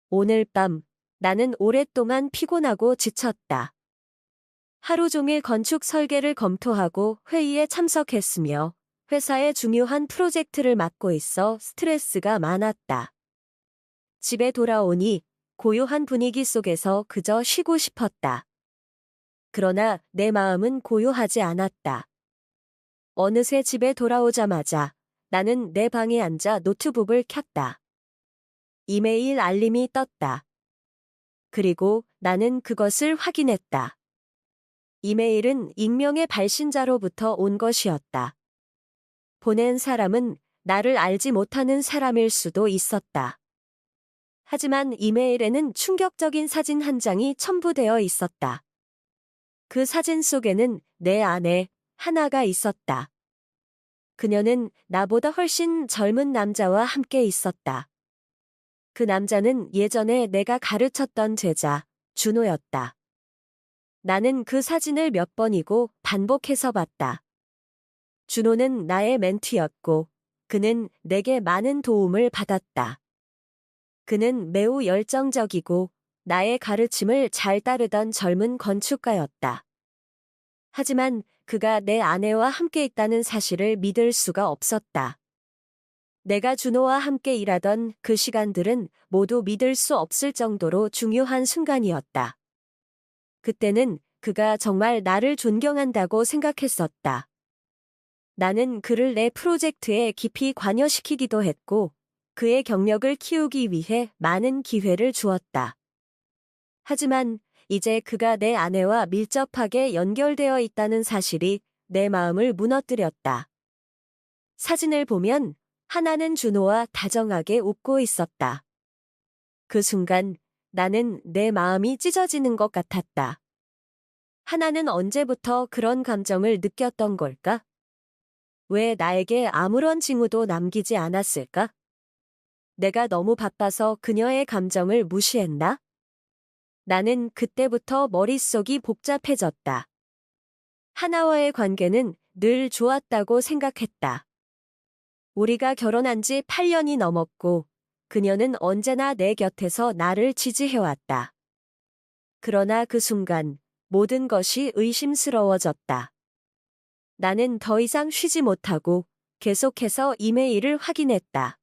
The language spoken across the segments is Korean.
오늘 밤 나는 오랫동안 피곤하고 지쳤다. 하루 종일 건축 설계를 검토하고 회의에 참석했으며 회사의 중요한 프로젝트를 맡고 있어 스트레스가 많았다. 집에 돌아오니 고요한 분위기 속에서 그저 쉬고 싶었다. 그러나 내 마음은 고요하지 않았다. 어느새 집에 돌아오자마자 나는 내 방에 앉아 노트북을 켰다. 이메일 알림이 떴다. 그리고 나는 그것을 확인했다. 이메일은 익명의 발신자로부터 온 것이었다. 보낸 사람은 나를 알지 못하는 사람일 수도 있었다. 하지만 이메일에는 충격적인 사진 한 장이 첨부되어 있었다. 그 사진 속에는 내 아내 하나가 있었다. 그녀는 나보다 훨씬 젊은 남자와 함께 있었다. 그 남자는 예전에 내가 가르쳤던 제자 준호였다. 나는 그 사진을 몇 번이고 반복해서 봤다. 준호는 나의 멘티였고 그는 내게 많은 도움을 받았다. 그는 매우 열정적이고 나의 가르침을 잘 따르던 젊은 건축가였다. 하지만 그가 내 아내와 함께 있다는 사실을 믿을 수가 없었다. 내가 준호와 함께 일하던 그 시간들은 모두 믿을 수 없을 정도로 중요한 순간이었다. 그때는 그가 정말 나를 존경한다고 생각했었다. 나는 그를 내 프로젝트에 깊이 관여시키기도 했고, 그의 경력을 키우기 위해 많은 기회를 주었다. 하지만 이제 그가 내 아내와 밀접하게 연결되어 있다는 사실이 내 마음을 무너뜨렸다. 사진을 보면 하나는 준호와 다정하게 웃고 있었다. 그 순간 나는 내 마음이 찢어지는 것 같았다. 하나는 언제부터 그런 감정을 느꼈던 걸까? 왜 나에게 아무런 징후도 남기지 않았을까? 내가 너무 바빠서 그녀의 감정을 무시했나? 나는 그때부터 머릿속이 복잡해졌다. 하나와의 관계는 늘 좋았다고 생각했다. 우리가 결혼한 지 8년이 넘었고 그녀는 언제나 내 곁에서 나를 지지해왔다. 그러나 그 순간 모든 것이 의심스러워졌다. 나는 더 이상 쉬지 못하고 계속해서 이메일을 확인했다.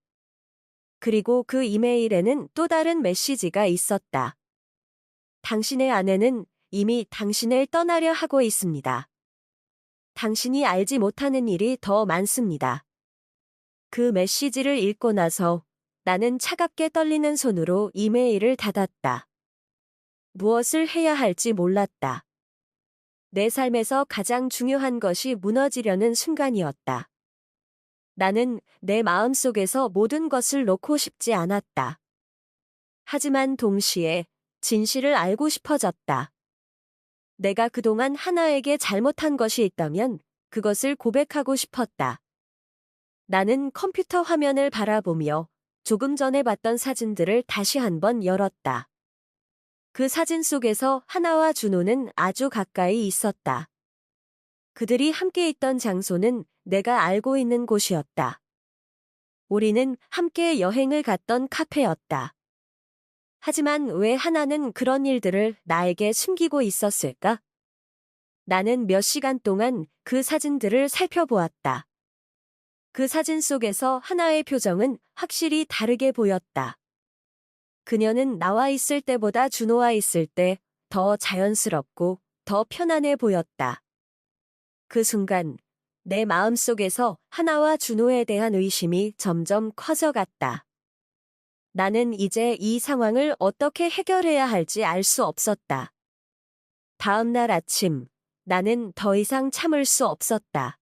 그리고 그 이메일에는 또 다른 메시지가 있었다. 당신의 아내는 이미 당신을 떠나려 하고 있습니다. 당신이 알지 못하는 일이 더 많습니다. 그 메시지를 읽고 나서 나는 차갑게 떨리는 손으로 이메일을 닫았다. 무엇을 해야 할지 몰랐다. 내 삶에서 가장 중요한 것이 무너지려는 순간이었다. 나는 내 마음속에서 모든 것을 놓고 싶지 않았다. 하지만 동시에 진실을 알고 싶어졌다. 내가 그동안 하나에게 잘못한 것이 있다면 그것을 고백하고 싶었다. 나는 컴퓨터 화면을 바라보며 조금 전에 봤던 사진들을 다시 한번 열었다. 그 사진 속에서 하나와 준호는 아주 가까이 있었다. 그들이 함께 있던 장소는 내가 알고 있는 곳이었다. 우리는 함께 여행을 갔던 카페였다. 하지만 왜 하나는 그런 일들을 나에게 숨기고 있었을까? 나는 몇 시간 동안 그 사진들을 살펴보았다. 그 사진 속에서 하나의 표정은 확실히 다르게 보였다. 그녀는 나와 있을 때보다 준호와 있을 때 더 자연스럽고 더 편안해 보였다. 그 순간 내 마음속에서 하나와 준호에 대한 의심이 점점 커져갔다. 나는 이제 이 상황을 어떻게 해결해야 할지 알 수 없었다. 다음 날 아침, 나는 더 이상 참을 수 없었다.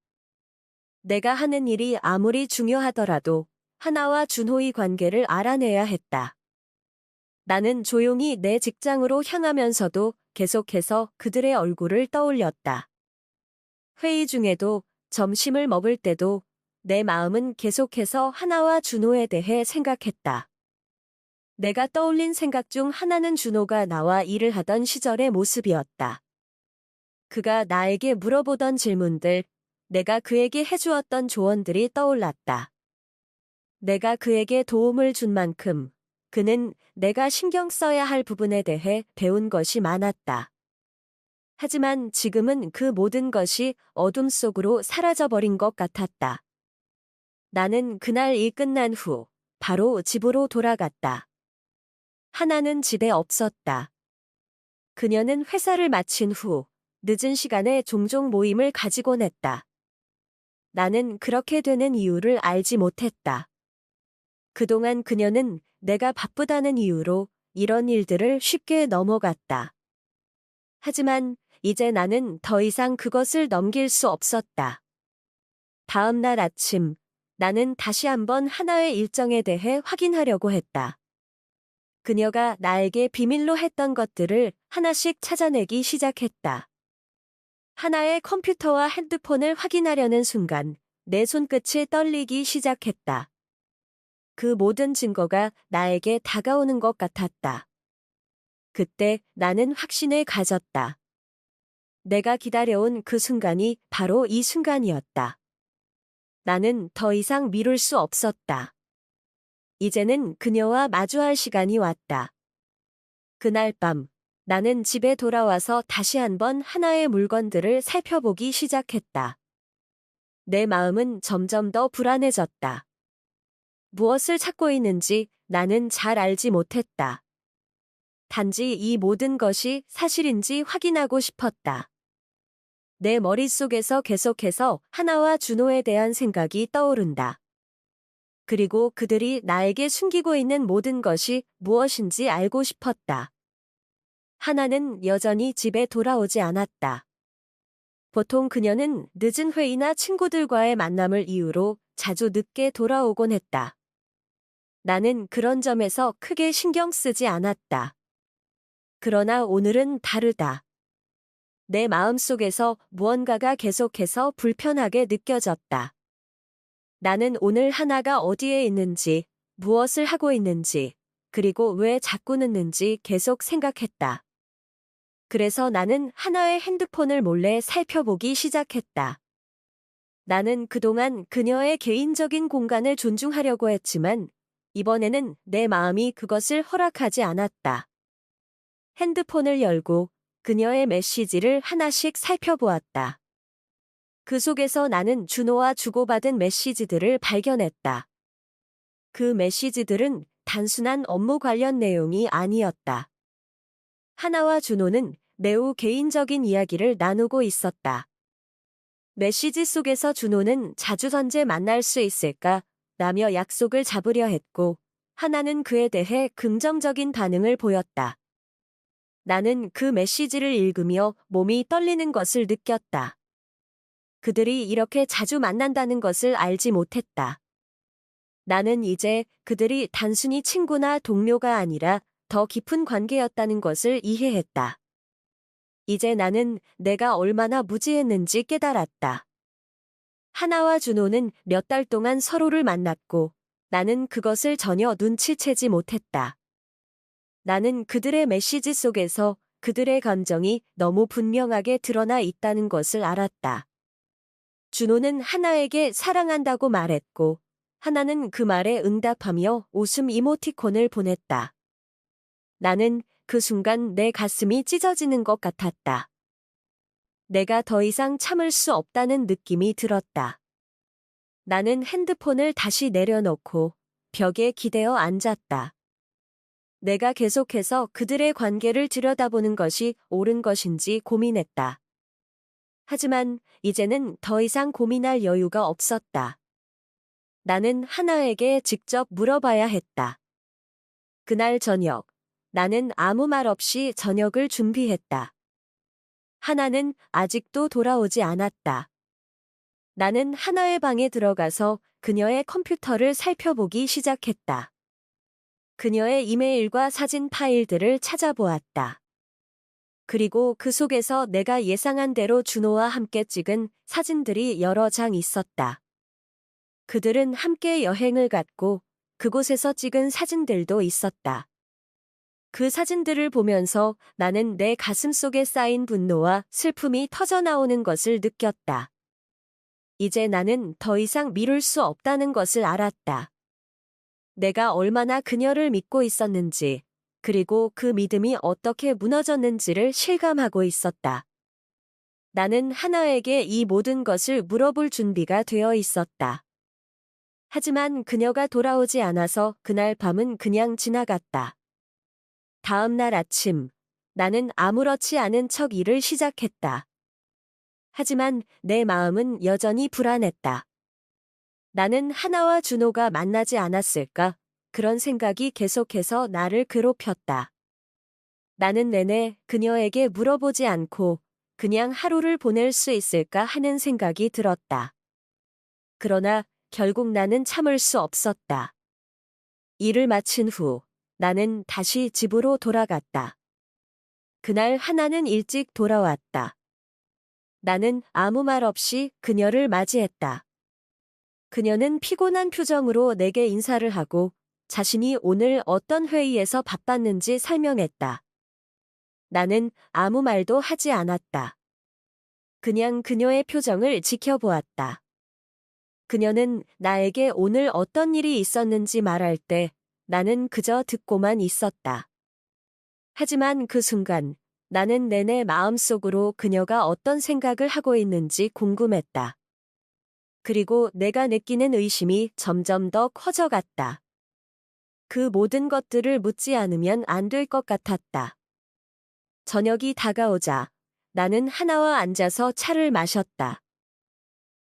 내가 하는 일이 아무리 중요하더라도 하나와 준호의 관계를 알아내야 했다. 나는 조용히 내 직장으로 향하면서도 계속해서 그들의 얼굴을 떠올렸다. 회의 중에도 점심을 먹을 때도 내 마음은 계속해서 하나와 준호에 대해 생각했다. 내가 떠올린 생각 중 하나는 준호가 나와 일을 하던 시절의 모습이었다. 그가 나에게 물어보던 질문들, 내가 그에게 해주었던 조언들이 떠올랐다. 내가 그에게 도움을 준 만큼 그는 내가 신경 써야 할 부분에 대해 배운 것이 많았다. 하지만 지금은 그 모든 것이 어둠 속으로 사라져버린 것 같았다. 나는 그날 일 끝난 후 바로 집으로 돌아갔다. 하나는 집에 없었다. 그녀는 회사를 마친 후 늦은 시간에 종종 모임을 가지곤 했다. 나는 그렇게 되는 이유를 알지 못했다. 그동안 그녀는 내가 바쁘다는 이유로 이런 일들을 쉽게 넘어갔다. 하지만 이제 나는 더 이상 그것을 넘길 수 없었다. 다음 날 아침, 나는 다시 한번 하나의 일정에 대해 확인하려고 했다. 그녀가 나에게 비밀로 했던 것들을 하나씩 찾아내기 시작했다. 하나의 컴퓨터와 핸드폰을 확인하려는 순간 내 손끝이 떨리기 시작했다. 그 모든 증거가 나에게 다가오는 것 같았다. 그때 나는 확신을 가졌다. 내가 기다려온 그 순간이 바로 이 순간이었다. 나는 더 이상 미룰 수 없었다. 이제는 그녀와 마주할 시간이 왔다. 그날 밤, 나는 집에 돌아와서 다시 한번 하나의 물건들을 살펴보기 시작했다. 내 마음은 점점 더 불안해졌다. 무엇을 찾고 있는지 나는 잘 알지 못했다. 단지 이 모든 것이 사실인지 확인하고 싶었다. 내 머릿속에서 계속해서 하나와 준호에 대한 생각이 떠오른다. 그리고 그들이 나에게 숨기고 있는 모든 것이 무엇인지 알고 싶었다. 하나는 여전히 집에 돌아오지 않았다. 보통 그녀는 늦은 회의나 친구들과의 만남을 이유로 자주 늦게 돌아오곤 했다. 나는 그런 점에서 크게 신경 쓰지 않았다. 그러나 오늘은 다르다. 내 마음속에서 무언가가 계속해서 불편하게 느껴졌다. 나는 오늘 하나가 어디에 있는지, 무엇을 하고 있는지, 그리고 왜 자꾸 늦는지 계속 생각했다. 그래서 나는 하나의 핸드폰을 몰래 살펴보기 시작했다. 나는 그동안 그녀의 개인적인 공간을 존중하려고 했지만 이번에는 내 마음이 그것을 허락하지 않았다. 핸드폰을 열고 그녀의 메시지를 하나씩 살펴보았다. 그 속에서 나는 준호와 주고받은 메시지들을 발견했다. 그 메시지들은 단순한 업무 관련 내용이 아니었다. 하나와 준호는 매우 개인적인 이야기를 나누고 있었다. 메시지 속에서 준호는 자주 언제 만날 수 있을까? 라며 약속을 잡으려 했고, 하나는 그에 대해 긍정적인 반응을 보였다. 나는 그 메시지를 읽으며 몸이 떨리는 것을 느꼈다. 그들이 이렇게 자주 만난다는 것을 알지 못했다. 나는 이제 그들이 단순히 친구나 동료가 아니라 더 깊은 관계였다는 것을 이해했다. 이제 나는 내가 얼마나 무지했는지 깨달았다. 하나와 준호는 몇 달 동안 서로를 만났고 나는 그것을 전혀 눈치채지 못했다. 나는 그들의 메시지 속에서 그들의 감정이 너무 분명하게 드러나 있다는 것을 알았다. 준호는 하나에게 사랑한다고 말했고 하나는 그 말에 응답하며 웃음 이모티콘을 보냈다. 나는 그 순간 내 가슴이 찢어지는 것 같았다. 내가 더 이상 참을 수 없다는 느낌이 들었다. 나는 핸드폰을 다시 내려놓고 벽에 기대어 앉았다. 내가 계속해서 그들의 관계를 들여다보는 것이 옳은 것인지 고민했다. 하지만 이제는 더 이상 고민할 여유가 없었다. 나는 하나에게 직접 물어봐야 했다. 그날 저녁, 나는 아무 말 없이 저녁을 준비했다. 하나는 아직도 돌아오지 않았다. 나는 하나의 방에 들어가서 그녀의 컴퓨터를 살펴보기 시작했다. 그녀의 이메일과 사진 파일들을 찾아보았다. 그리고 그 속에서 내가 예상한 대로 준호와 함께 찍은 사진들이 여러 장 있었다. 그들은 함께 여행을 갔고 그곳에서 찍은 사진들도 있었다. 그 사진들을 보면서 나는 내 가슴 속에 쌓인 분노와 슬픔이 터져나오는 것을 느꼈다. 이제 나는 더 이상 미룰 수 없다는 것을 알았다. 내가 얼마나 그녀를 믿고 있었는지, 그리고 그 믿음이 어떻게 무너졌는지를 실감하고 있었다. 나는 하나에게 이 모든 것을 물어볼 준비가 되어 있었다. 하지만 그녀가 돌아오지 않아서 그날 밤은 그냥 지나갔다. 다음 날 아침, 나는 아무렇지 않은 척 일을 시작했다. 하지만 내 마음은 여전히 불안했다. 나는 하나와 준호가 만나지 않았을까? 그런 생각이 계속해서 나를 괴롭혔다. 나는 내내 그녀에게 물어보지 않고 그냥 하루를 보낼 수 있을까 하는 생각이 들었다. 그러나 결국 나는 참을 수 없었다. 일을 마친 후 나는 다시 집으로 돌아갔다. 그날 하나는 일찍 돌아왔다. 나는 아무 말 없이 그녀를 맞이했다. 그녀는 피곤한 표정으로 내게 인사를 하고 자신이 오늘 어떤 회의에서 바빴는지 설명했다. 나는 아무 말도 하지 않았다. 그냥 그녀의 표정을 지켜보았다. 그녀는 나에게 오늘 어떤 일이 있었는지 말할 때 나는 그저 듣고만 있었다. 하지만 그 순간 나는 내내 마음속으로 그녀가 어떤 생각을 하고 있는지 궁금했다. 그리고 내가 느끼는 의심이 점점 더 커져갔다. 그 모든 것들을 묻지 않으면 안 될 것 같았다. 저녁이 다가오자 나는 하나와 앉아서 차를 마셨다.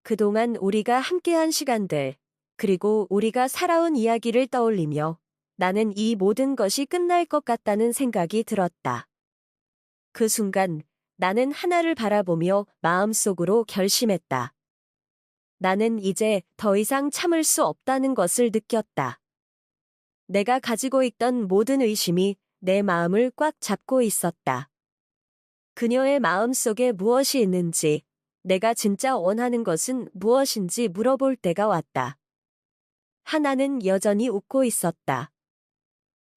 그동안 우리가 함께한 시간들, 그리고 우리가 살아온 이야기를 떠올리며 나는 이 모든 것이 끝날 것 같다는 생각이 들었다. 그 순간 나는 하나를 바라보며 마음속으로 결심했다. 나는 이제 더 이상 참을 수 없다는 것을 느꼈다. 내가 가지고 있던 모든 의심이 내 마음을 꽉 잡고 있었다. 그녀의 마음 속에 무엇이 있는지, 내가 진짜 원하는 것은 무엇인지 물어볼 때가 왔다. 하나는 여전히 웃고 있었다.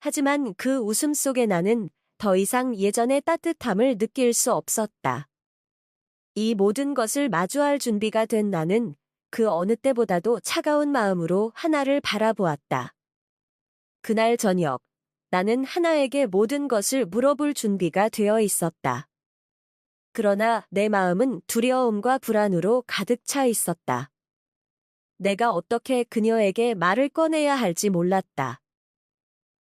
하지만 그 웃음 속에 나는 더 이상 예전의 따뜻함을 느낄 수 없었다. 이 모든 것을 마주할 준비가 된 나는 그 어느 때보다도 차가운 마음으로 하나를 바라보았다. 그날 저녁, 나는 하나에게 모든 것을 물어볼 준비가 되어 있었다. 그러나 내 마음은 두려움과 불안으로 가득 차 있었다. 내가 어떻게 그녀에게 말을 꺼내야 할지 몰랐다.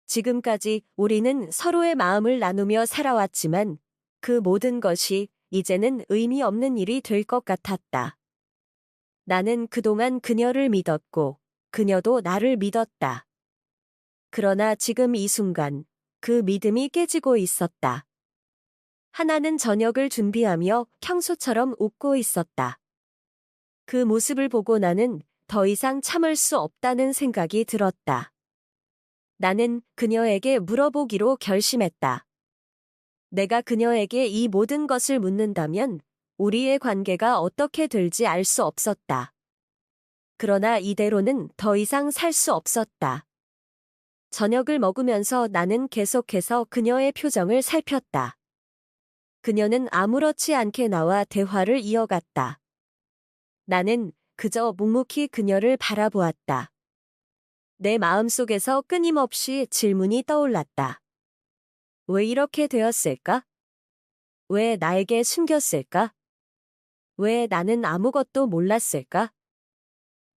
지금까지 우리는 서로의 마음을 나누며 살아왔지만 그 모든 것이 이제는 의미 없는 일이 될 것 같았다. 나는 그동안 그녀를 믿었고 그녀도 나를 믿었다. 그러나 지금 이 순간 그 믿음이 깨지고 있었다. 하나는 저녁을 준비하며 평소처럼 웃고 있었다. 그 모습을 보고 나는 더 이상 참을 수 없다는 생각이 들었다. 나는 그녀에게 물어보기로 결심했다. 내가 그녀에게 이 모든 것을 묻는다면 우리의 관계가 어떻게 될지 알 수 없었다. 그러나 이대로는 더 이상 살 수 없었다. 저녁을 먹으면서 나는 계속해서 그녀의 표정을 살폈다. 그녀는 아무렇지 않게 나와 대화를 이어갔다. 나는 그저 묵묵히 그녀를 바라보았다. 내 마음속에서 끊임없이 질문이 떠올랐다. 왜 이렇게 되었을까? 왜 나에게 숨겼을까? 왜 나는 아무것도 몰랐을까?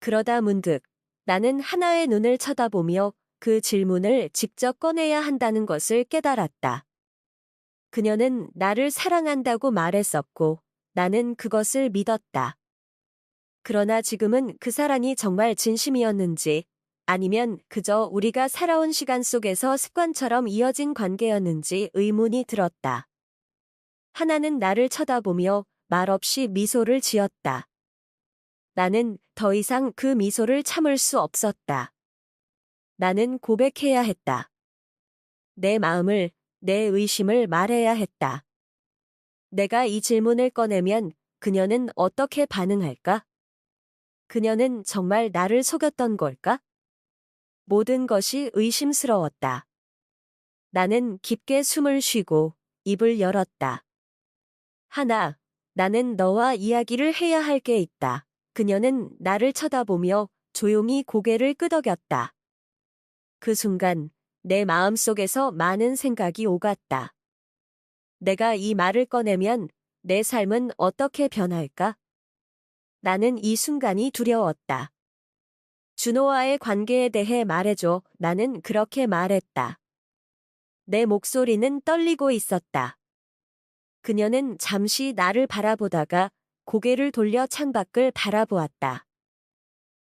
그러다 문득 나는 하나의 눈을 쳐다보며 그 질문을 직접 꺼내야 한다는 것을 깨달았다. 그녀는 나를 사랑한다고 말했었고 나는 그것을 믿었다. 그러나 지금은 그 사랑이 정말 진심이었는지 아니면 그저 우리가 살아온 시간 속에서 습관처럼 이어진 관계였는지 의문이 들었다. 하나는 나를 쳐다보며 말없이 미소를 지었다. 나는 더 이상 그 미소를 참을 수 없었다. 나는 고백해야 했다. 내 마음을, 내 의심을 말해야 했다. 내가 이 질문을 꺼내면 그녀는 어떻게 반응할까? 그녀는 정말 나를 속였던 걸까? 모든 것이 의심스러웠다. 나는 깊게 숨을 쉬고 입을 열었다. 하나, 나는 너와 이야기를 해야 할 게 있다. 그녀는 나를 쳐다보며 조용히 고개를 끄덕였다. 그 순간 내 마음속에서 많은 생각이 오갔다. 내가 이 말을 꺼내면 내 삶은 어떻게 변할까? 나는 이 순간이 두려웠다. 준호와의 관계에 대해 말해줘. 나는 그렇게 말했다. 내 목소리는 떨리고 있었다. 그녀는 잠시 나를 바라보다가 고개를 돌려 창밖을 바라보았다.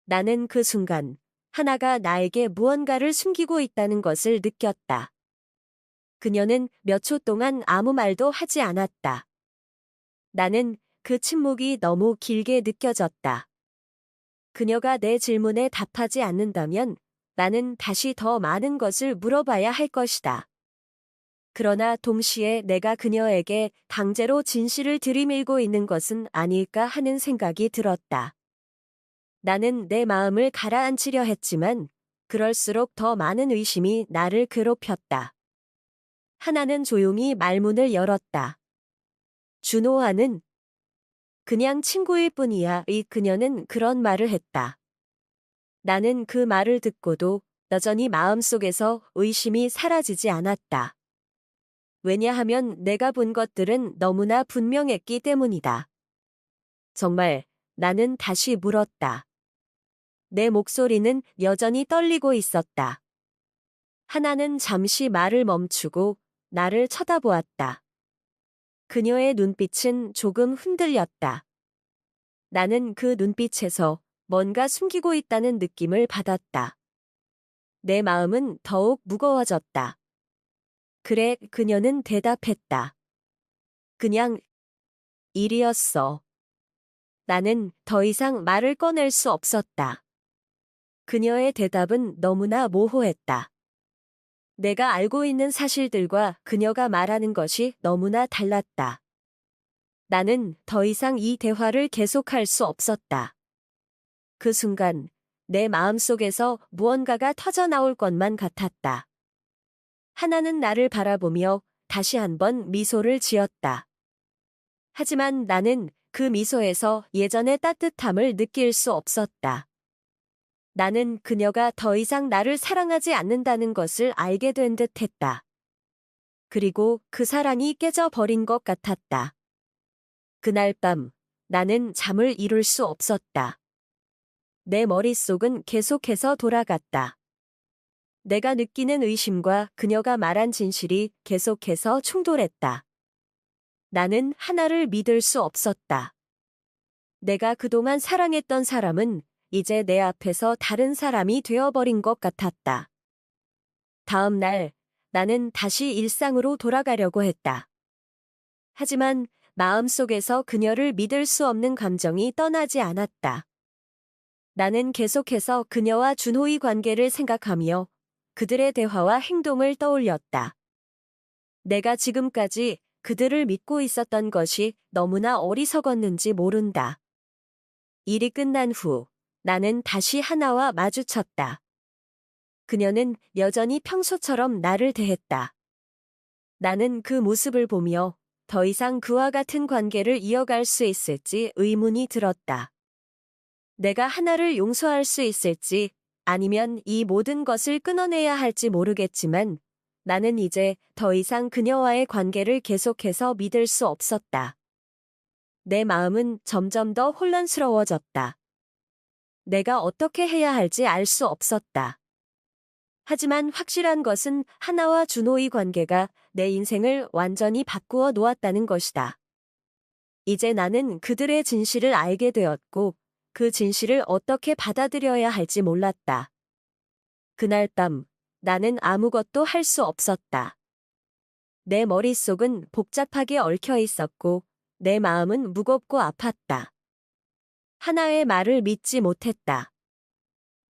나는 그 순간 하나가 나에게 무언가를 숨기고 있다는 것을 느꼈다. 그녀는 몇 초 동안 아무 말도 하지 않았다. 나는 그 침묵이 너무 길게 느껴졌다. 그녀가 내 질문에 답하지 않는다면 나는 다시 더 많은 것을 물어봐야 할 것이다. 그러나 동시에 내가 그녀에게 강제로 진실을 들이밀고 있는 것은 아닐까 하는 생각이 들었다. 나는 내 마음을 가라앉히려 했지만 그럴수록 더 많은 의심이 나를 괴롭혔다. 하나는 조용히 말문을 열었다. 준호와는 그냥 친구일 뿐이야. 그녀는 그런 말을 했다. 나는 그 말을 듣고도 여전히 마음속에서 의심이 사라지지 않았다. 왜냐하면 내가 본 것들은 너무나 분명했기 때문이다. 정말 나는 다시 물었다. 내 목소리는 여전히 떨리고 있었다. 하나는 잠시 말을 멈추고 나를 쳐다보았다. 그녀의 눈빛은 조금 흔들렸다. 나는 그 눈빛에서 뭔가 숨기고 있다는 느낌을 받았다. 내 마음은 더욱 무거워졌다. 그래, 그녀는 대답했다. 그냥 일이었어. 나는 더 이상 말을 꺼낼 수 없었다. 그녀의 대답은 너무나 모호했다. 내가 알고 있는 사실들과 그녀가 말하는 것이 너무나 달랐다. 나는 더 이상 이 대화를 계속할 수 없었다. 그 순간 내 마음속에서 무언가가 터져나올 것만 같았다. 하나는 나를 바라보며 다시 한번 미소를 지었다. 하지만 나는 그 미소에서 예전의 따뜻함을 느낄 수 없었다. 나는 그녀가 더 이상 나를 사랑하지 않는다는 것을 알게 된 듯 했다. 그리고 그 사랑이 깨져버린 것 같았다. 그날 밤 나는 잠을 이룰 수 없었다. 내 머릿속은 계속해서 돌아갔다. 내가 느끼는 의심과 그녀가 말한 진실이 계속해서 충돌했다. 나는 하나를 믿을 수 없었다. 내가 그동안 사랑했던 사람은 이제 내 앞에서 다른 사람이 되어버린 것 같았다. 다음 날 나는 다시 일상으로 돌아가려고 했다. 하지만 마음속에서 그녀를 믿을 수 없는 감정이 떠나지 않았다. 나는 계속해서 그녀와 준호의 관계를 생각하며 그들의 대화와 행동을 떠올렸다. 내가 지금까지 그들을 믿고 있었던 것이 너무나 어리석었는지 모른다. 일이 끝난 후 나는 다시 하나와 마주쳤다. 그녀는 여전히 평소처럼 나를 대했다. 나는 그 모습을 보며 더 이상 그와 같은 관계를 이어갈 수 있을지 의문이 들었다. 내가 하나를 용서할 수 있을지 아니면 이 모든 것을 끊어내야 할지 모르겠지만 나는 이제 더 이상 그녀와의 관계를 계속해서 믿을 수 없었다. 내 마음은 점점 더 혼란스러워졌다. 내가 어떻게 해야 할지 알 수 없었다. 하지만 확실한 것은 하나와 준호의 관계가 내 인생을 완전히 바꾸어 놓았다는 것이다. 이제 나는 그들의 진실을 알게 되었고 그 진실을 어떻게 받아들여야 할지 몰랐다. 그날 밤 나는 아무것도 할 수 없었다. 내 머릿속은 복잡하게 얽혀 있었고 내 마음은 무겁고 아팠다. 하나의 말을 믿지 못했다.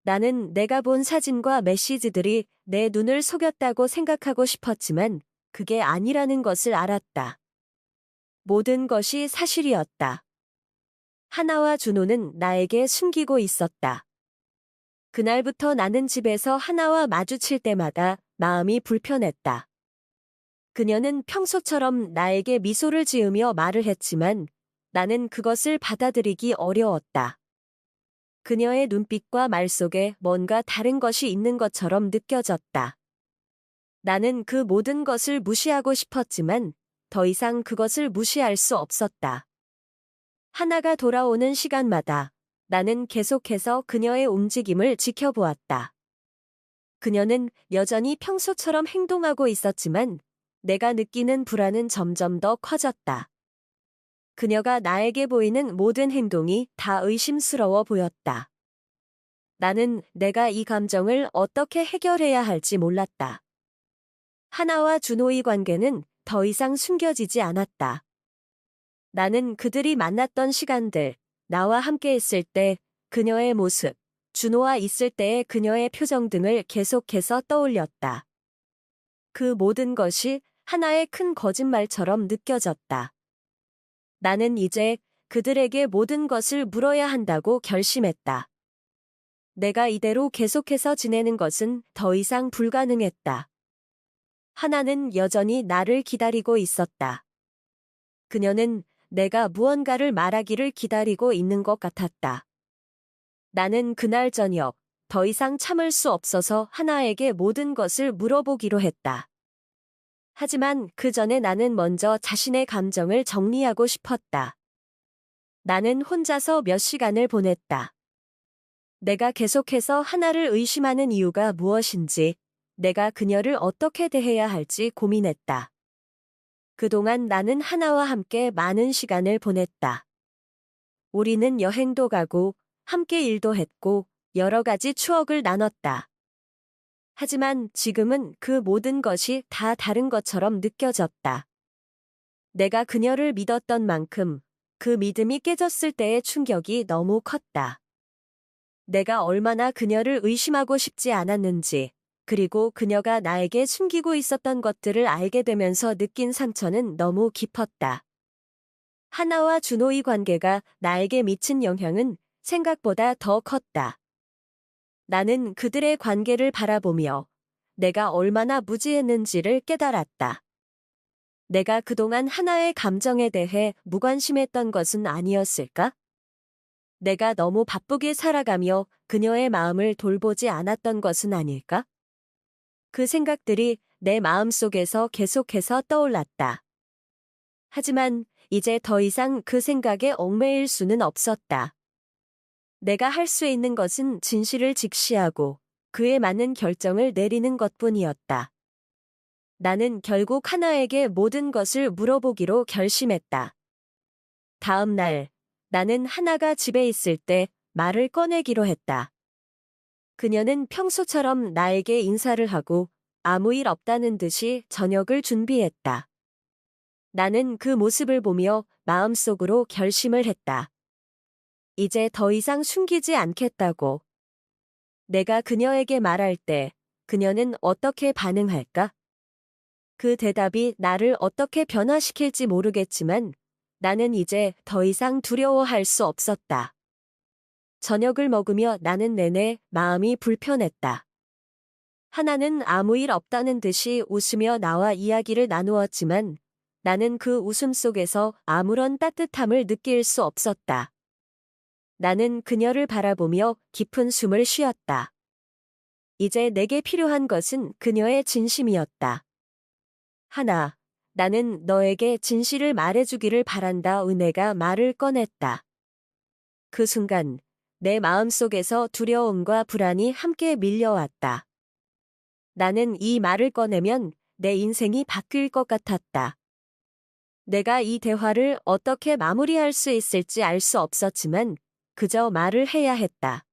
나는 내가 본 사진과 메시지들이 내 눈을 속였다고 생각하고 싶었지만 그게 아니라는 것을 알았다. 모든 것이 사실이었다. 하나와 준호는 나에게 숨기고 있었다. 그날부터 나는 집에서 하나와 마주칠 때마다 마음이 불편했다. 그녀는 평소처럼 나에게 미소를 지으며 말을 했지만 나는 그것을 받아들이기 어려웠다. 그녀의 눈빛과 말 속에 뭔가 다른 것이 있는 것처럼 느껴졌다. 나는 그 모든 것을 무시하고 싶었지만 더 이상 그것을 무시할 수 없었다. 하나가 돌아오는 시간마다 나는 계속해서 그녀의 움직임을 지켜보았다. 그녀는 여전히 평소처럼 행동하고 있었지만 내가 느끼는 불안은 점점 더 커졌다. 그녀가 나에게 보이는 모든 행동이 다 의심스러워 보였다. 나는 내가 이 감정을 어떻게 해결해야 할지 몰랐다. 하나와 준호의 관계는 더 이상 숨겨지지 않았다. 나는 그들이 만났던 시간들, 나와 함께 있을 때 그녀의 모습, 준호와 있을 때의 그녀의 표정 등을 계속해서 떠올렸다. 그 모든 것이 하나의 큰 거짓말처럼 느껴졌다. 나는 이제 그들에게 모든 것을 물어야 한다고 결심했다. 내가 이대로 계속해서 지내는 것은 더 이상 불가능했다. 하나는 여전히 나를 기다리고 있었다. 그녀는 내가 무언가를 말하기를 기다리고 있는 것 같았다. 나는 그날 저녁 더 이상 참을 수 없어서 하나에게 모든 것을 물어보기로 했다. 하지만 그 전에 나는 먼저 자신의 감정을 정리하고 싶었다. 나는 혼자서 몇 시간을 보냈다. 내가 계속해서 하나를 의심하는 이유가 무엇인지, 내가 그녀를 어떻게 대해야 할지 고민했다. 그동안 나는 하나와 함께 많은 시간을 보냈다. 우리는 여행도 가고, 함께 일도 했고, 여러 가지 추억을 나눴다. 하지만 지금은 그 모든 것이 다 다른 것처럼 느껴졌다. 내가 그녀를 믿었던 만큼 그 믿음이 깨졌을 때의 충격이 너무 컸다. 내가 얼마나 그녀를 의심하고 싶지 않았는지, 그리고 그녀가 나에게 숨기고 있었던 것들을 알게 되면서 느낀 상처는 너무 깊었다. 하나와 준호의 관계가 나에게 미친 영향은 생각보다 더 컸다. 나는 그들의 관계를 바라보며 내가 얼마나 무지했는지를 깨달았다. 내가 그동안 하나의 감정에 대해 무관심했던 것은 아니었을까? 내가 너무 바쁘게 살아가며 그녀의 마음을 돌보지 않았던 것은 아닐까? 그 생각들이 내 마음속에서 계속해서 떠올랐다. 하지만 이제 더 이상 그 생각에 얽매일 수는 없었다. 내가 할 수 있는 것은 진실을 직시하고 그에 맞는 결정을 내리는 것뿐이었다. 나는 결국 하나에게 모든 것을 물어보기로 결심했다. 다음 날, 나는 하나가 집에 있을 때 말을 꺼내기로 했다. 그녀는 평소처럼 나에게 인사를 하고 아무 일 없다는 듯이 저녁을 준비했다. 나는 그 모습을 보며 마음속으로 결심을 했다. 이제 더 이상 숨기지 않겠다고. 내가 그녀에게 말할 때 그녀는 어떻게 반응할까? 그 대답이 나를 어떻게 변화시킬지 모르겠지만 나는 이제 더 이상 두려워할 수 없었다. 저녁을 먹으며 나는 내내 마음이 불편했다. 하나는 아무 일 없다는 듯이 웃으며 나와 이야기를 나누었지만 나는 그 웃음 속에서 아무런 따뜻함을 느낄 수 없었다. 나는 그녀를 바라보며 깊은 숨을 쉬었다. 이제 내게 필요한 것은 그녀의 진심이었다. 하나, 나는 너에게 진실을 말해주기를 바란다. 은혜가 말을 꺼냈다. 그 순간 내 마음속에서 두려움과 불안이 함께 밀려왔다. 나는 이 말을 꺼내면 내 인생이 바뀔 것 같았다. 내가 이 대화를 어떻게 마무리할 수 있을지 알 수 없었지만 그저 말을 해야 했다.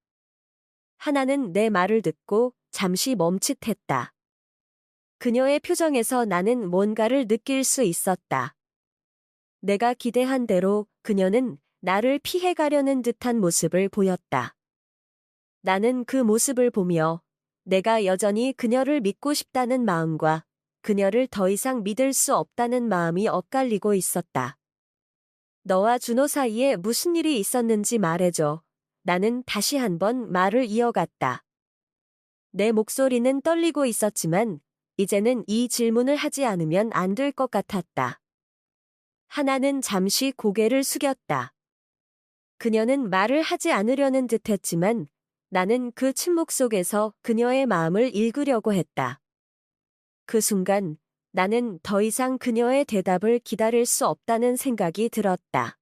하나는 내 말을 듣고 잠시 멈칫했다. 그녀의 표정에서 나는 뭔가를 느낄 수 있었다. 내가 기대한 대로 그녀는 나를 피해가려는 듯한 모습을 보였다. 나는 그 모습을 보며 내가 여전히 그녀를 믿고 싶다는 마음과 그녀를 더 이상 믿을 수 없다는 마음이 엇갈리고 있었다. 너와 준호 사이에 무슨 일이 있었는지 말해줘. 나는 다시 한번 말을 이어갔다. 내 목소리는 떨리고 있었지만 이제는 이 질문을 하지 않으면 안 될 것 같았다. 하나는 잠시 고개를 숙였다. 그녀는 말을 하지 않으려는 듯 했지만 나는 그 침묵 속에서 그녀의 마음을 읽으려고 했다. 그 순간 나는 더 이상 그녀의 대답을 기다릴 수 없다는 생각이 들었다.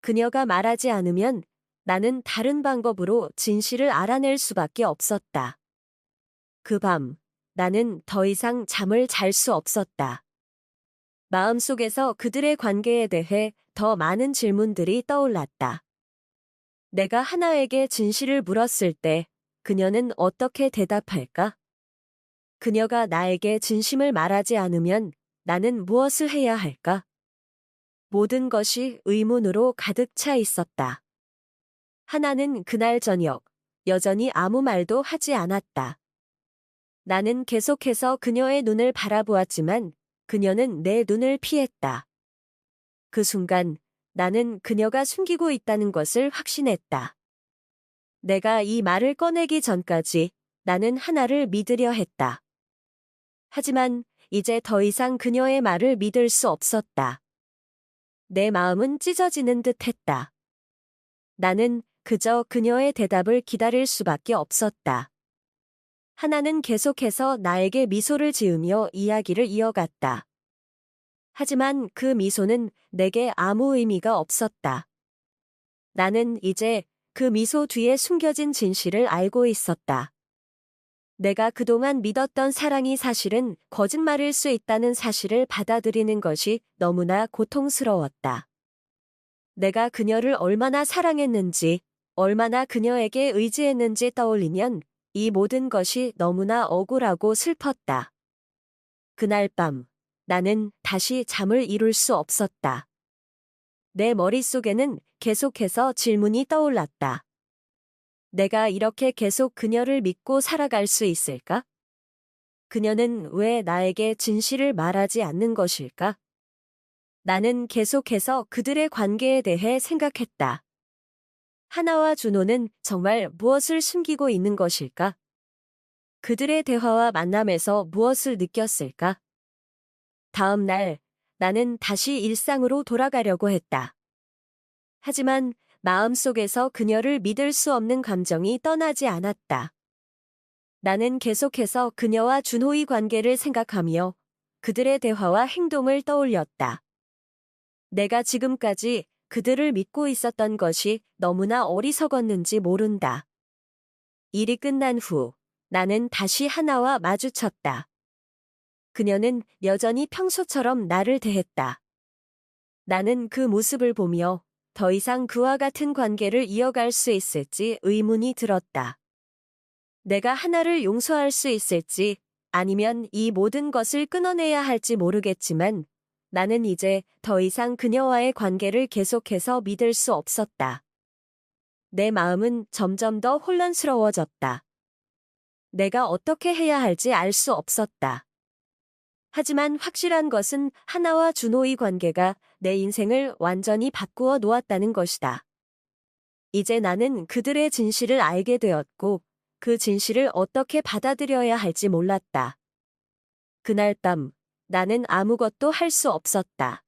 그녀가 말하지 않으면 나는 다른 방법으로 진실을 알아낼 수밖에 없었다. 그 밤, 나는 더 이상 잠을 잘 수 없었다. 마음속에서 그들의 관계에 대해 더 많은 질문들이 떠올랐다. 내가 하나에게 진실을 물었을 때 그녀는 어떻게 대답할까? 그녀가 나에게 진심을 말하지 않으면 나는 무엇을 해야 할까? 모든 것이 의문으로 가득 차 있었다. 하나는 그날 저녁, 여전히 아무 말도 하지 않았다. 나는 계속해서 그녀의 눈을 바라보았지만 그녀는 내 눈을 피했다. 그 순간 나는 그녀가 숨기고 있다는 것을 확신했다. 내가 이 말을 꺼내기 전까지 나는 하나를 믿으려 했다. 하지만 이제 더 이상 그녀의 말을 믿을 수 없었다. 내 마음은 찢어지는 듯 했다. 나는 그저 그녀의 대답을 기다릴 수밖에 없었다. 하나는 계속해서 나에게 미소를 지으며 이야기를 이어갔다. 하지만 그 미소는 내게 아무 의미가 없었다. 나는 이제 그 미소 뒤에 숨겨진 진실을 알고 있었다. 내가 그동안 믿었던 사랑이 사실은 거짓말일 수 있다는 사실을 받아들이는 것이 너무나 고통스러웠다. 내가 그녀를 얼마나 사랑했는지, 얼마나 그녀에게 의지했는지 떠올리면 이 모든 것이 너무나 억울하고 슬펐다. 그날 밤, 나는 다시 잠을 이룰 수 없었다. 내 머릿속에는 계속해서 질문이 떠올랐다. 내가 이렇게 계속 그녀를 믿고 살아갈 수 있을까? 그녀는 왜 나에게 진실을 말하지 않는 것일까? 나는 계속해서 그들의 관계에 대해 생각했다. 하나와 준호는 정말 무엇을 숨기고 있는 것일까? 그들의 대화와 만남에서 무엇을 느꼈을까? 다음 날, 나는 다시 일상으로 돌아가려고 했다. 하지만 마음속에서 그녀를 믿을 수 없는 감정이 떠나지 않았다. 나는 계속해서 그녀와 준호의 관계를 생각하며 그들의 대화와 행동을 떠올렸다. 내가 지금까지 그들을 믿고 있었던 것이 너무나 어리석었는지 모른다. 일이 끝난 후 나는 다시 하나와 마주쳤다. 그녀는 여전히 평소처럼 나를 대했다. 나는 그 모습을 보며 더 이상 그와 같은 관계를 이어갈 수 있을지 의문이 들었다. 내가 하나를 용서할 수 있을지 아니면 이 모든 것을 끊어내야 할지 모르겠지만 나는 이제 더 이상 그녀와의 관계를 계속해서 믿을 수 없었다. 내 마음은 점점 더 혼란스러워졌다. 내가 어떻게 해야 할지 알 수 없었다. 하지만 확실한 것은 하나와 준호의 관계가 내 인생을 완전히 바꾸어 놓았다는 것이다. 이제 나는 그들의 진실을 알게 되었고 그 진실을 어떻게 받아들여야 할지 몰랐다. 그날 밤 나는 아무것도 할 수 없었다.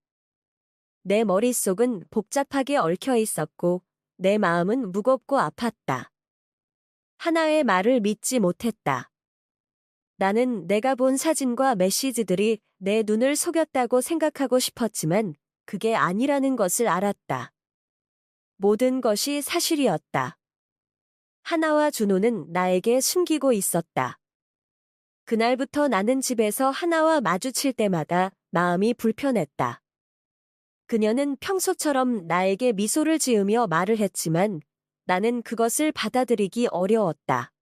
내 머릿속은 복잡하게 얽혀 있었고 내 마음은 무겁고 아팠다. 하나의 말을 믿지 못했다. 나는 내가 본 사진과 메시지들이 내 눈을 속였다고 생각하고 싶었지만 그게 아니라는 것을 알았다. 모든 것이 사실이었다. 하나와 준호는 나에게 숨기고 있었다. 그날부터 나는 집에서 하나와 마주칠 때마다 마음이 불편했다. 그녀는 평소처럼 나에게 미소를 지으며 말을 했지만 나는 그것을 받아들이기 어려웠다.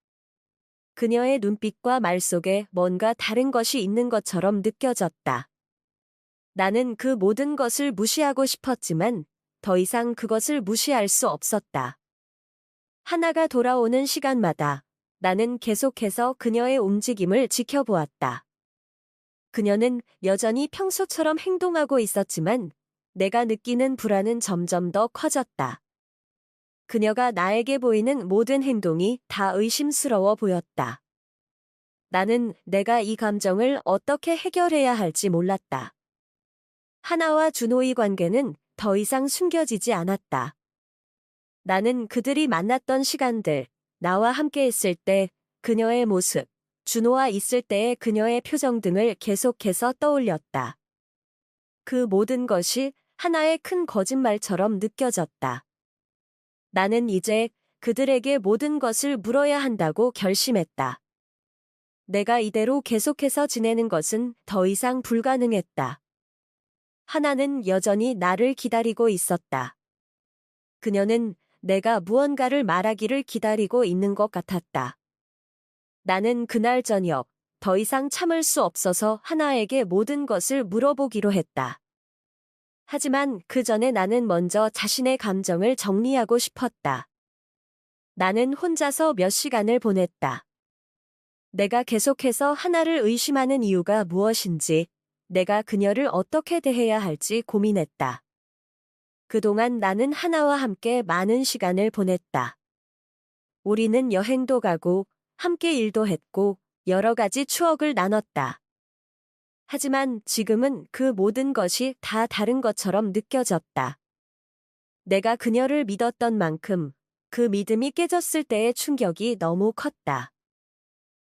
그녀의 눈빛과 말 속에 뭔가 다른 것이 있는 것처럼 느껴졌다. 나는 그 모든 것을 무시하고 싶었지만 더 이상 그것을 무시할 수 없었다. 하나가 돌아오는 시간마다 나는 계속해서 그녀의 움직임을 지켜보았다. 그녀는 여전히 평소처럼 행동하고 있었지만 내가 느끼는 불안은 점점 더 커졌다. 그녀가 나에게 보이는 모든 행동이 다 의심스러워 보였다. 나는 내가 이 감정을 어떻게 해결해야 할지 몰랐다. 하나와 준호의 관계는 더 이상 숨겨지지 않았다. 나는 그들이 만났던 시간들, 나와 함께 있을 때 그녀의 모습, 준호와 있을 때의 그녀의 표정 등을 계속해서 떠올렸다. 그 모든 것이 하나의 큰 거짓말처럼 느껴졌다. 나는 이제 그들에게 모든 것을 물어야 한다고 결심했다. 내가 이대로 계속해서 지내는 것은 더 이상 불가능했다. 하나는 여전히 나를 기다리고 있었다. 그녀는 내가 무언가를 말하기를 기다리고 있는 것 같았다. 나는 그날 저녁 더 이상 참을 수 없어서 하나에게 모든 것을 물어보기로 했다. 하지만 그 전에 나는 먼저 자신의 감정을 정리하고 싶었다. 나는 혼자서 몇 시간을 보냈다. 내가 계속해서 하나를 의심하는 이유가 무엇인지, 내가 그녀를 어떻게 대해야 할지 고민했다. 그동안 나는 하나와 함께 많은 시간을 보냈다. 우리는 여행도 가고, 함께 일도 했고, 여러 가지 추억을 나눴다. 하지만 지금은 그 모든 것이 다 다른 것처럼 느껴졌다. 내가 그녀를 믿었던 만큼 그 믿음이 깨졌을 때의 충격이 너무 컸다.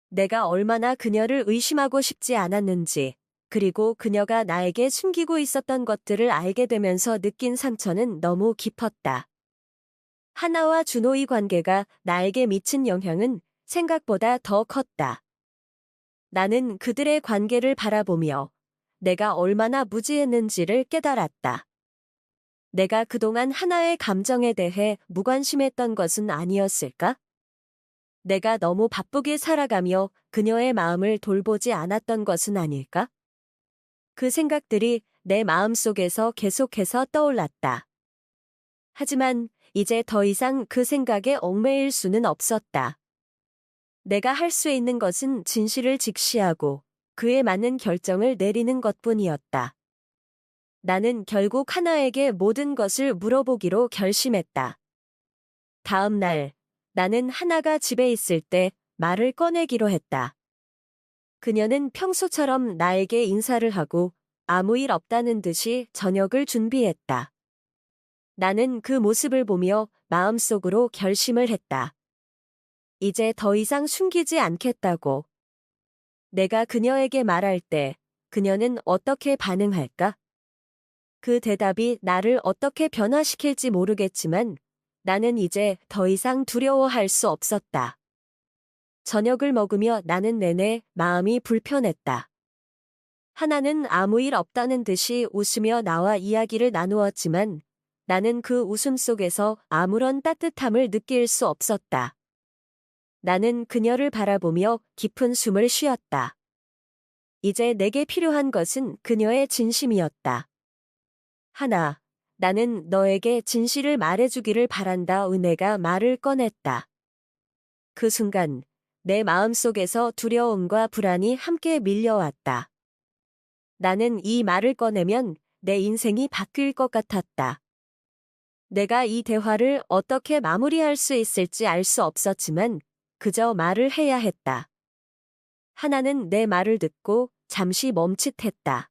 내가 얼마나 그녀를 의심하고 싶지 않았는지, 그리고 그녀가 나에게 숨기고 있었던 것들을 알게 되면서 느낀 상처는 너무 깊었다. 하나와 준호의 관계가 나에게 미친 영향은 생각보다 더 컸다. 나는 그들의 관계를 바라보며 내가 얼마나 무지했는지를 깨달았다. 내가 그동안 하나의 감정에 대해 무관심했던 것은 아니었을까? 내가 너무 바쁘게 살아가며 그녀의 마음을 돌보지 않았던 것은 아닐까? 그 생각들이 내 마음속에서 계속해서 떠올랐다. 하지만 이제 더 이상 그 생각에 얽매일 수는 없었다. 내가 할 수 있는 것은 진실을 직시하고 그에 맞는 결정을 내리는 것뿐이었다. 나는 결국 하나에게 모든 것을 물어보기로 결심했다. 다음 날, 나는 하나가 집에 있을 때 말을 꺼내기로 했다. 그녀는 평소처럼 나에게 인사를 하고 아무 일 없다는 듯이 저녁을 준비했다. 나는 그 모습을 보며 마음속으로 결심을 했다. 이제 더 이상 숨기지 않겠다고. 내가 그녀에게 말할 때 그녀는 어떻게 반응할까? 그 대답이 나를 어떻게 변화시킬지 모르겠지만 나는 이제 더 이상 두려워할 수 없었다. 저녁을 먹으며 나는 내내 마음이 불편했다. 하나는 아무 일 없다는 듯이 웃으며 나와 이야기를 나누었지만 나는 그 웃음 속에서 아무런 따뜻함을 느낄 수 없었다. 나는 그녀를 바라보며 깊은 숨을 쉬었다. 이제 내게 필요한 것은 그녀의 진심이었다. 하나, 나는 너에게 진실을 말해주기를 바란다. 은혜가 말을 꺼냈다. 그 순간 내 마음속에서 두려움과 불안이 함께 밀려왔다. 나는 이 말을 꺼내면 내 인생이 바뀔 것 같았다. 내가 이 대화를 어떻게 마무리할 수 있을지 알 수 없었지만 그저 말을 해야 했다. 하나는 내 말을 듣고 잠시 멈칫했다.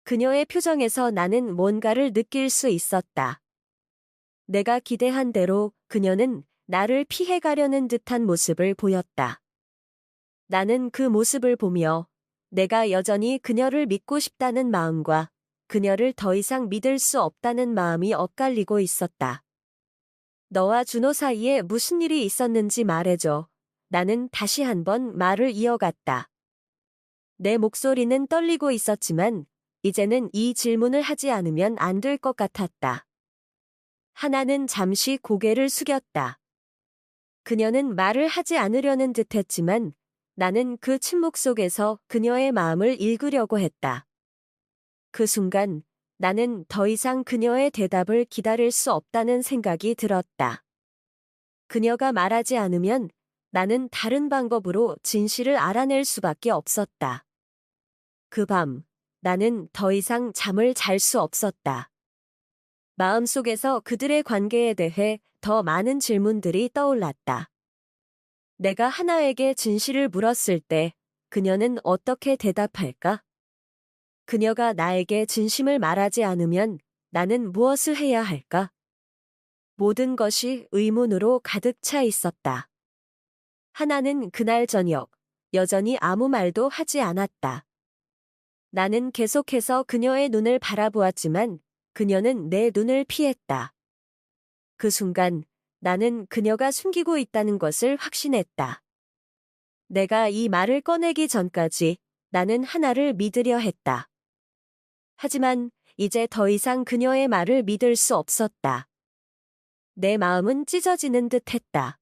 그녀의 표정에서 나는 뭔가를 느낄 수 있었다. 내가 기대한 대로 그녀는 나를 피해가려는 듯한 모습을 보였다. 나는 그 모습을 보며 내가 여전히 그녀를 믿고 싶다는 마음과 그녀를 더 이상 믿을 수 없다는 마음이 엇갈리고 있었다. 너와 준호 사이에 무슨 일이 있었는지 말해줘. 나는 다시 한번 말을 이어갔다. 내 목소리는 떨리고 있었지만 이제는 이 질문을 하지 않으면 안 될 것 같았다. 하나는 잠시 고개를 숙였다. 그녀는 말을 하지 않으려는 듯했지만 나는 그 침묵 속에서 그녀의 마음을 읽으려고 했다. 그 순간 나는 더 이상 그녀의 대답을 기다릴 수 없다는 생각이 들었다. 그녀가 말하지 않으면 나는 다른 방법으로 진실을 알아낼 수밖에 없었다. 그 밤, 나는 더 이상 잠을 잘 수 없었다. 마음속에서 그들의 관계에 대해 더 많은 질문들이 떠올랐다. 내가 하나에게 진실을 물었을 때 그녀는 어떻게 대답할까? 그녀가 나에게 진심을 말하지 않으면 나는 무엇을 해야 할까? 모든 것이 의문으로 가득 차 있었다. 하나는 그날 저녁, 여전히 아무 말도 하지 않았다. 나는 계속해서 그녀의 눈을 바라보았지만 그녀는 내 눈을 피했다. 그 순간 나는 그녀가 숨기고 있다는 것을 확신했다. 내가 이 말을 꺼내기 전까지 나는 하나를 믿으려 했다. 하지만 이제 더 이상 그녀의 말을 믿을 수 없었다. 내 마음은 찢어지는 듯 했다.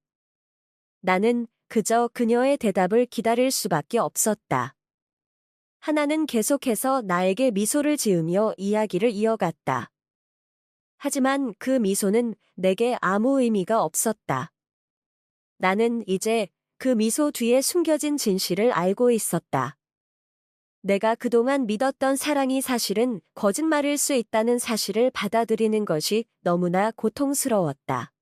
나는 그저 그녀의 대답을 기다릴 수밖에 없었다. 하나는 계속해서 나에게 미소를 지으며 이야기를 이어갔다. 하지만 그 미소는 내게 아무 의미가 없었다. 나는 이제 그 미소 뒤에 숨겨진 진실을 알고 있었다. 내가 그동안 믿었던 사랑이 사실은 거짓말일 수 있다는 사실을 받아들이는 것이 너무나 고통스러웠다.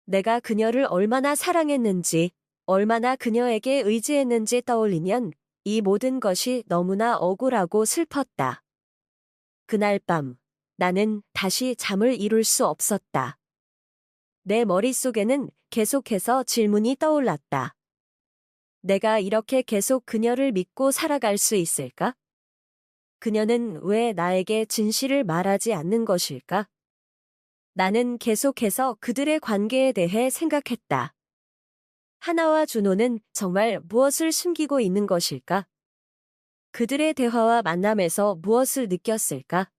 내가 그녀를 얼마나 사랑했는지, 얼마나 그녀에게 의지했는지 떠올리면 이 모든 것이 너무나 억울하고 슬펐다. 그날 밤, 나는 다시 잠을 이룰 수 없었다. 내 머릿속에는 계속해서 질문이 떠올랐다. 내가 이렇게 계속 그녀를 믿고 살아갈 수 있을까? 그녀는 왜 나에게 진실을 말하지 않는 것일까? 나는 계속해서 그들의 관계에 대해 생각했다. 하나와 준호는 정말 무엇을 숨기고 있는 것일까? 그들의 대화와 만남에서 무엇을 느꼈을까?